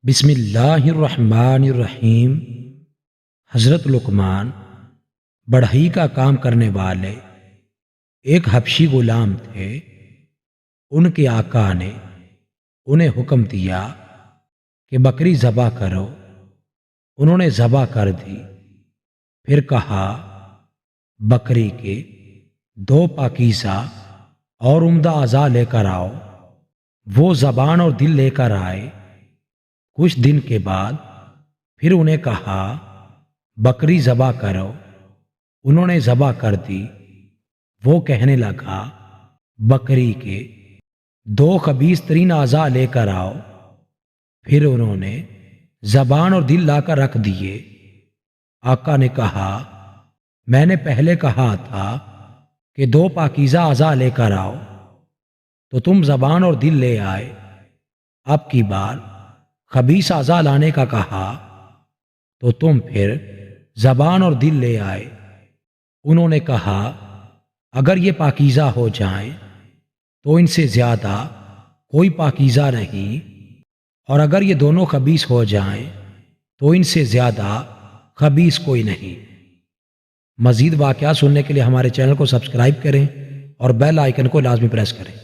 بسم اللہ الرحمن الرحیم۔ حضرت لقمان بڑھئی کا کام کرنے والے ایک حبشی غلام تھے۔ ان کے آقا نے انہیں حکم دیا کہ بکری ذبح کرو۔ انہوں نے ذبح کر دی، پھر کہا بکری کے 2 پاکیزہ اور عمدہ اعضاء لے کر آؤ۔ وہ زبان اور دل لے کر آئے۔ کچھ دن کے بعد پھر انہیں کہا بکری ذبح کرو۔ انہوں نے ذبح کر دی۔ وہ کہنے لگا بکری کے 2 خبیث ترین اعضاء لے کر آؤ۔ پھر انہوں نے زبان اور دل لا کر رکھ دیے۔ آقا نے کہا میں نے پہلے کہا تھا کہ 2 پاکیزہ اعضاء لے کر آؤ، تو تم زبان اور دل لے آئے۔ اب کی بار خبیث اعضاء لانے کا کہا تو تم پھر زبان اور دل لے آئے۔ انہوں نے کہا اگر یہ پاکیزہ ہو جائیں تو ان سے زیادہ کوئی پاکیزہ نہیں، اور اگر یہ دونوں خبیث ہو جائیں تو ان سے زیادہ خبیث کوئی نہیں۔ مزید واقعات سننے کے لیے ہمارے چینل کو سبسکرائب کریں اور بیل آئیکن کو لازمی پریس کریں۔